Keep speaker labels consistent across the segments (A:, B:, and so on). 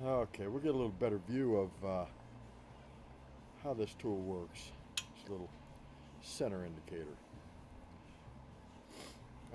A: Okay, we'll get a little better view of how this tool works. This little center indicator.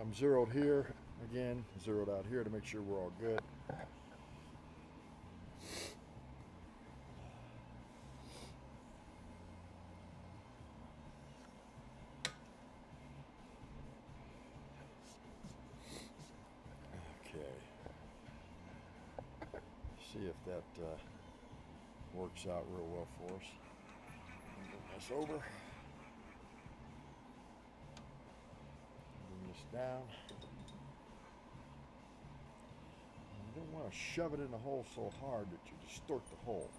A: I'm zeroed here, again, zeroed out here to make sure we're all good. Okay. See if that works out real well for us. Bring this over. Bring this down. You don't want to shove it in the hole so hard that you distort the hole.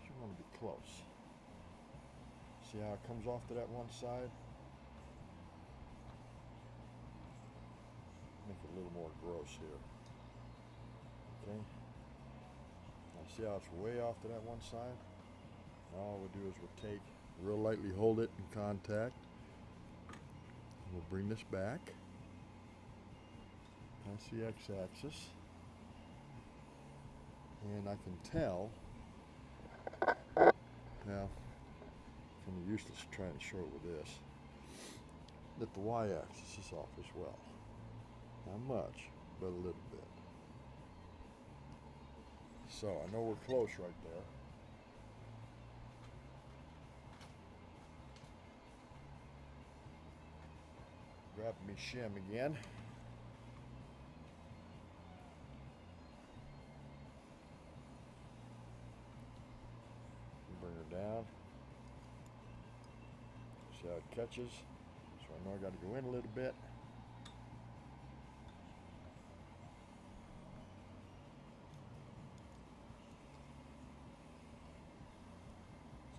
A: You want to be close. See how it comes off to that one side? Make it a little more gross here. Okay. Now see how it's way off to that one side? Now all we'll do is we'll take, real lightly hold it in contact. We'll bring this back. That's the x-axis. And I can tell, now, from the useless trying to show it with this, that the y-axis is off as well. Not much, but a little bit. So I know we're close right there. Grab me shim again. Bring her down. See how it catches. So I know I got to go in a little bit.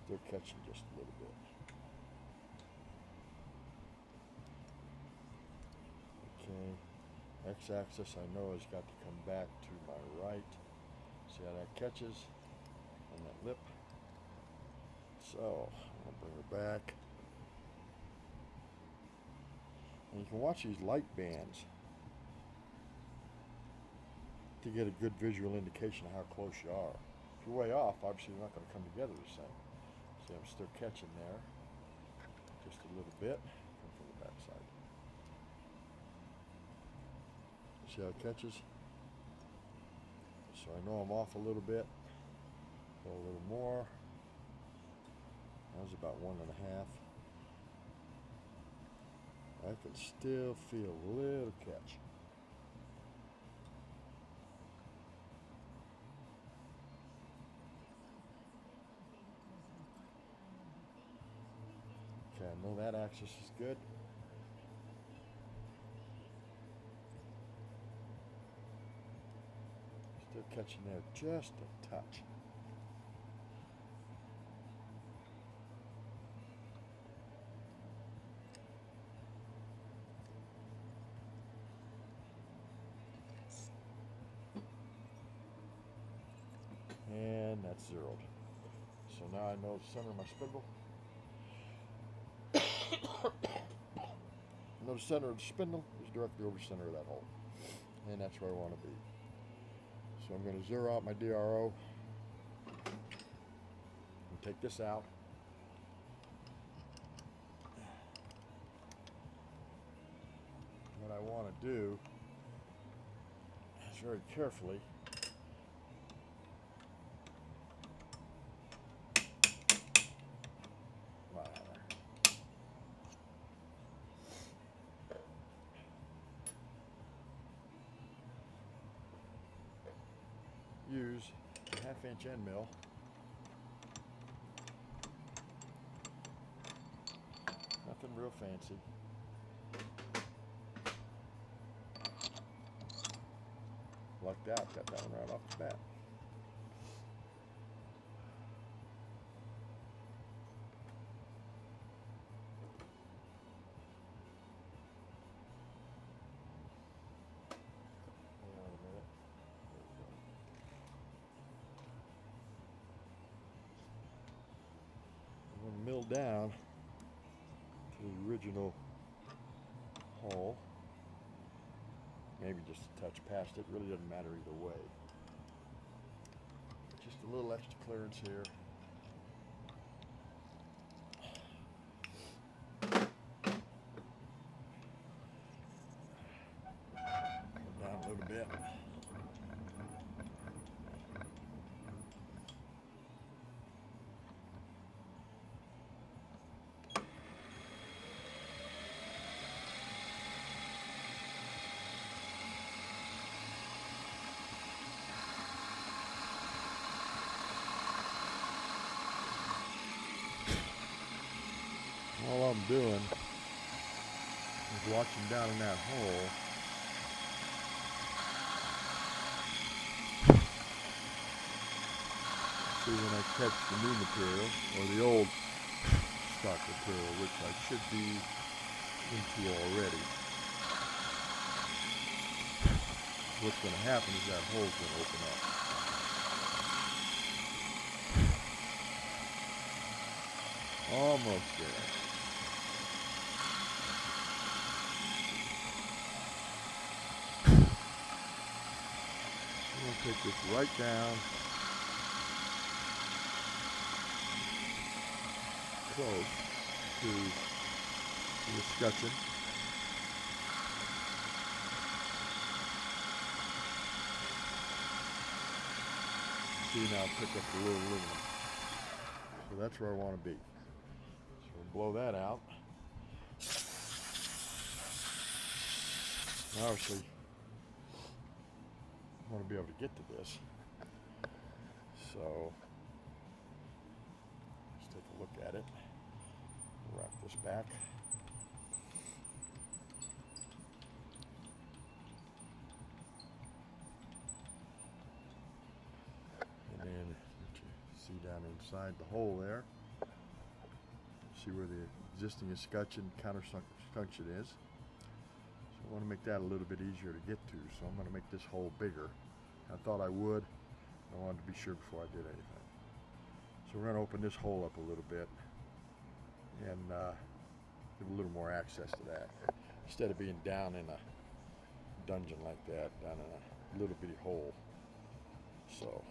A: Still catching just a little bit. Okay, x-axis I know has got to come back to my right. See how that catches on that lip. So I'm gonna bring her back. And you can watch these light bands to get a good visual indication of how close you are. If you're way off, obviously they're not going to come together the same. See, I'm still catching there, just a little bit. Come from the back side. See how it catches? So I know I'm off a little bit. Go a little more. That was about 1.5. I can still feel a little catch. Okay, I know that axis is good. Still catching there just a touch. And that's zeroed. So now I know the center of my spindle. I know the center of the spindle is directly over the center of that hole. And that's where I want to be. So I'm going to zero out my DRO and take this out. What I want to do is very carefully use a 1/2-inch end mill. Nothing real fancy. Lucked out, got that one right off the bat. Mill down to the original hole. Maybe just a touch past it. Really doesn't matter either way. a little extra clearance here. Go down a little bit. All I'm doing is watching down in that hole. See when I catch the new material, or the old stock material, which I should be into already. What's going to happen is that hole's going to open up. Almost there. I'm going to take this right down, close to the escutcheon. See, now pick up the little aluminum. So that's where I want to be. So we'll blow that out. Obviously, I want to be able to get to this. So let's take a look at it. Wrap this back. And then you see down inside the hole there, see where the existing escutcheon countersunk is. So I want to make that a little bit easier to get to, so I'm going to make this hole bigger. I thought I would. I wanted to be sure before I did anything. So we're going to open this hole up a little bit and give a little more access to that. Instead of being down in a dungeon like that, down in a little bitty hole. So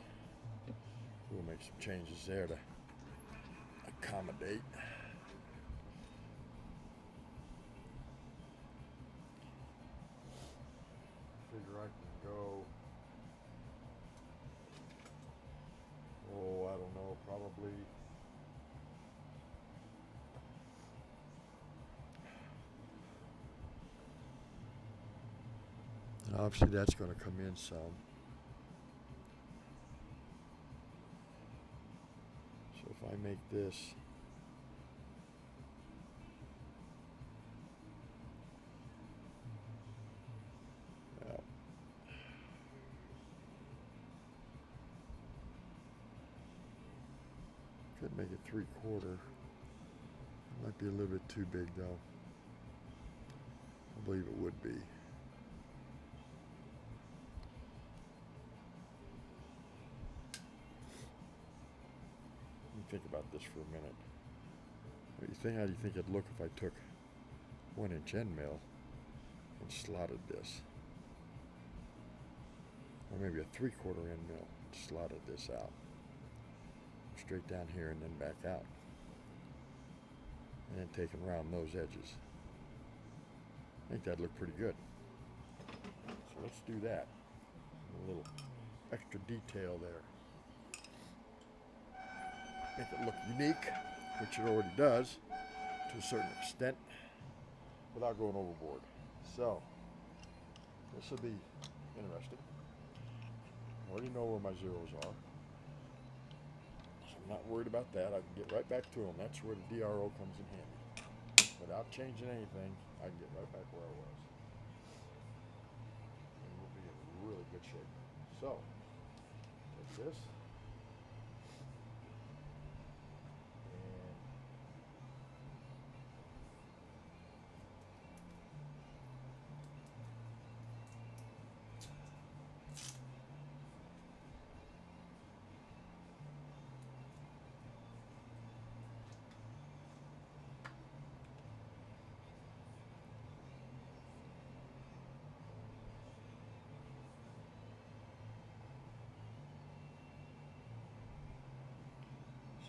A: we'll make some changes there to accommodate. Figure I can go, oh, I don't know, probably obviously that's going to come in some. So if I make this could make it 3/4. Might be a little bit too big though. I believe it would be. Let me think about this for a minute. How do you think it'd look if I took 1-inch end mill and slotted this? Or maybe a 3/4 end mill and slotted this out. Straight down here and then back out. And then taking around those edges. I think that'd look pretty good. So let's do that. A little extra detail there. Make it look unique, which it already does to a certain extent, without going overboard. So this will be interesting. I already know where my zeros are. I'm not worried about that. I can get right back to them. That's where the DRO comes in handy. Without changing anything, I can get right back where I was. And we'll be in really good shape. So, take this.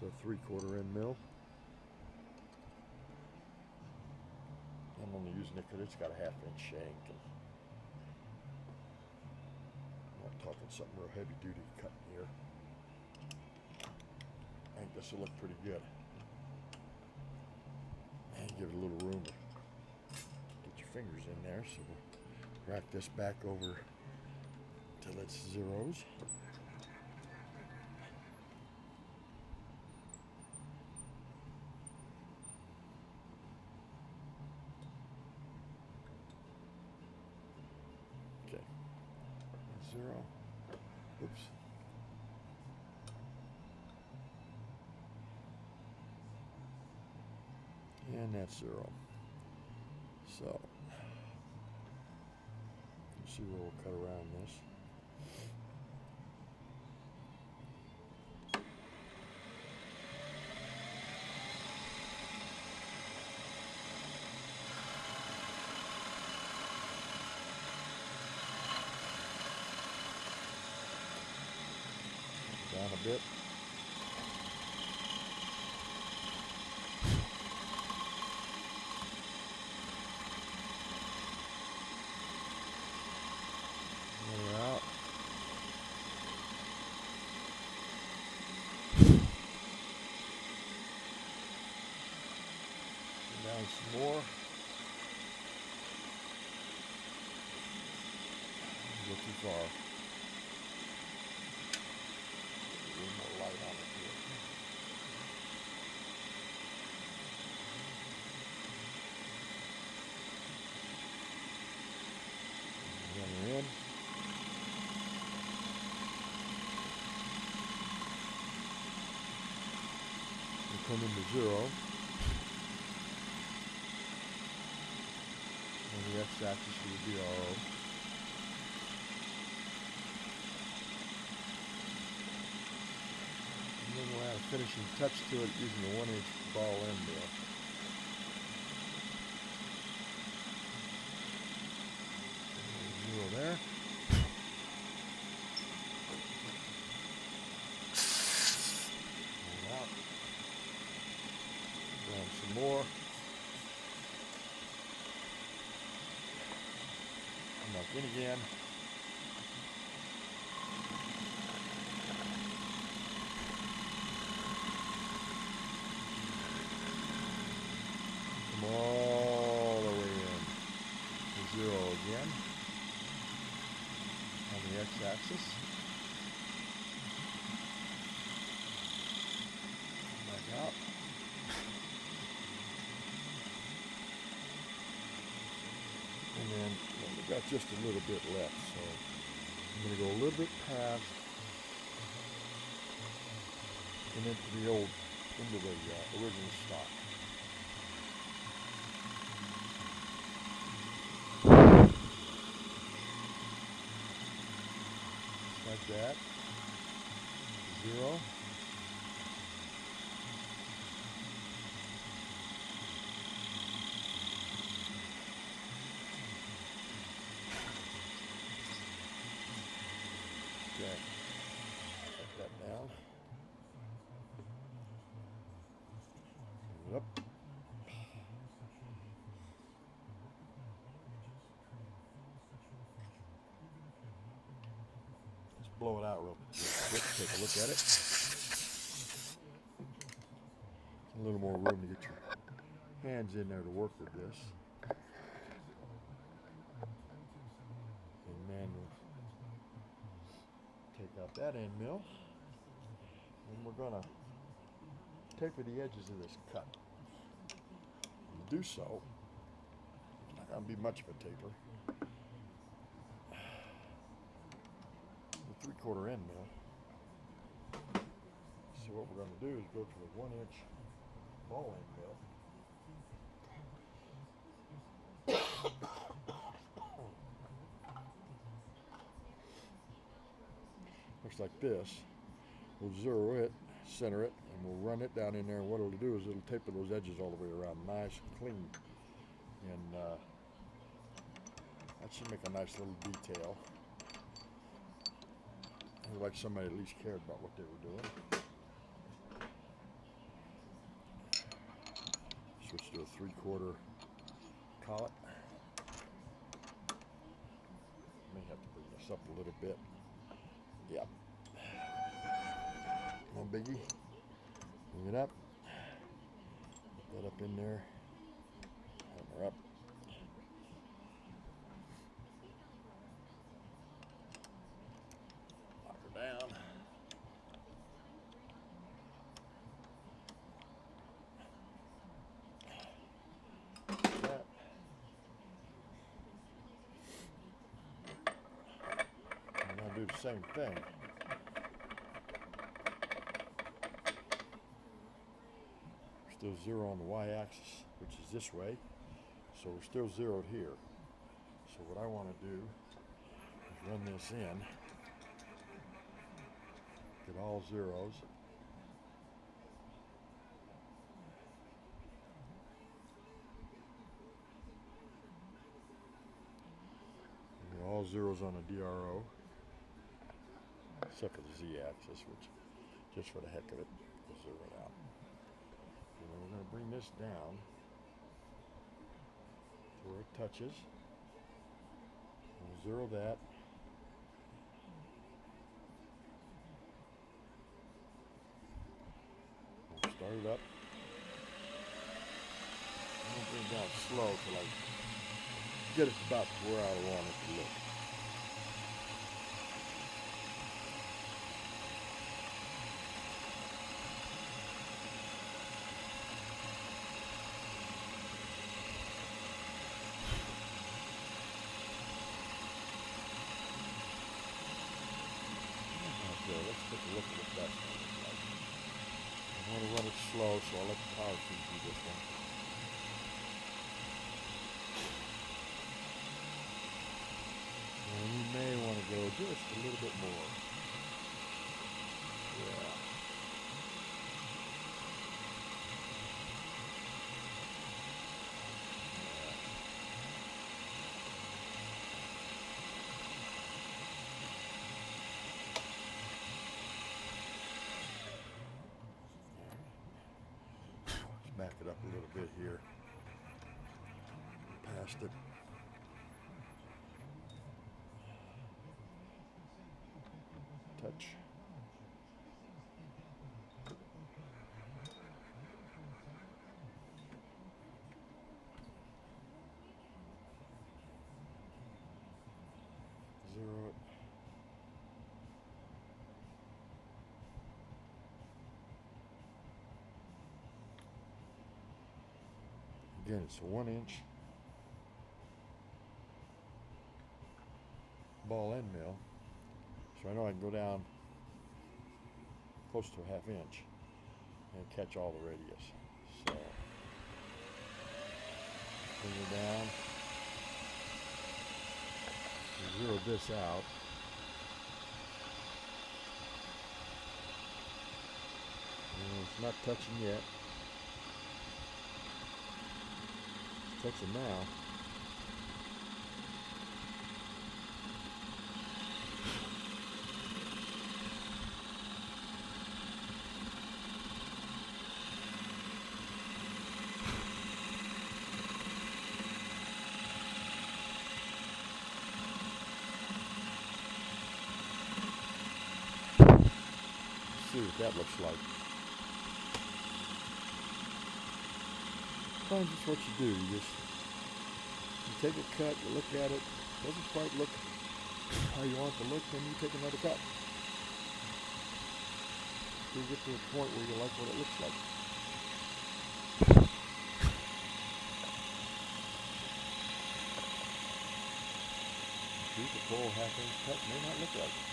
A: So 3/4 end mill. I'm only using it because it's got a 1/2 inch shank. And I'm not talking something real heavy duty cutting here. I think this will look pretty good. And give it a little room to get your fingers in there. So we'll rack this back over till it's zeros. Okay, 0. Oops. And that's 0. So, let's see where we'll cut around this. Down a bit. Another out. Down some more. Go too far. A little more light on it here. Another in. We come into 0. And the x-axis would be RO. And then we'll add a finishing touch to it using a 1-inch ball end mill. So 0 there. And out. Down some more. Come back in again. Come all the way in to 0 again on the x-axis. Back out. And then we've got just a little bit left, so I'm going to go a little bit past and into the original stock. Like that. 0. Okay. Put that down. Move it up. Blow it out real quick, take a look at it. A little more room to get your hands in there to work with this. And then we'll take out that end mill. And we're going to taper the edges of this cut. And to do so, it's not going to be much of a taper. 3/4 end mill. So what we're going to do is go to a 1-inch ball end mill. Looks like this. We'll zero it, center it, and we'll run it down in there. And what it'll do is it'll taper those edges all the way around, nice and clean. And that should make a nice little detail. Like somebody at least cared about what they were doing. switch to a 3/4 collet. May have to bring this up a little bit. Yep. No biggie. Bring it up. Put that up in there. Hammer up. Lock her down. That. I'm going to do the same thing. Still zero on the y-axis, which is this way, so we're still zeroed here. So what I want to do is run this in, get all zeros, get all zeros on the DRO, except for the z-axis, which just for the heck of it, we'll zero it out. And then we're going to bring this down to where it touches. We'll zero that. We'll start it up. I'm going to bring it down slow till I get it about where I want it to look. Let's take a look at what that's going to look like. I want to run it slow, so I'll let the power feed do this one. And you may want to go just a little bit more. Yeah. Back it up a little bit here. Past it. Touch. Zero it. Again, it's a 1-inch ball end mill, so I know I can go down close to a 1/2 inch and catch all the radius. So bring it down, zero this out. And it's not touching yet. Touching now. Let's see what that looks like. Sometimes it's what you do. You take a cut, you look at it, doesn't quite look how you want it to look, then you take another cut. So you get to a point where you like what it looks like. See, the full 1/2 inch cut may not look like it.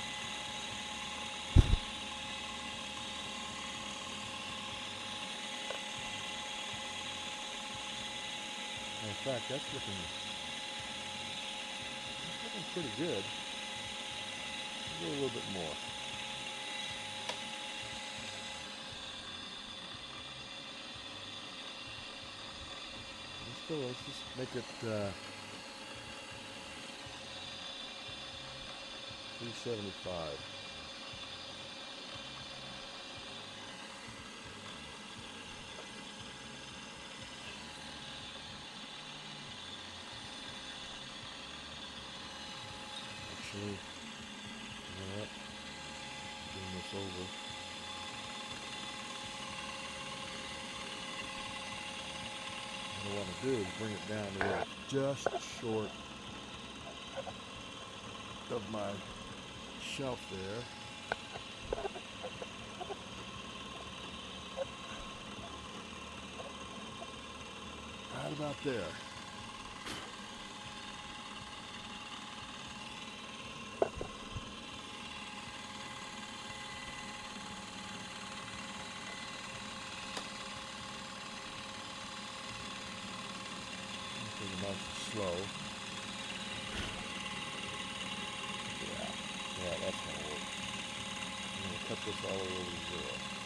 A: In fact, that's looking pretty good. Do a little bit more. Let's just make it 375. this over. What I want to do is bring it down to where it's just short of my shelf there. Right about there. Pretty nice and slow. Yeah, that's gonna work. I'm gonna cut this all the way over to 0.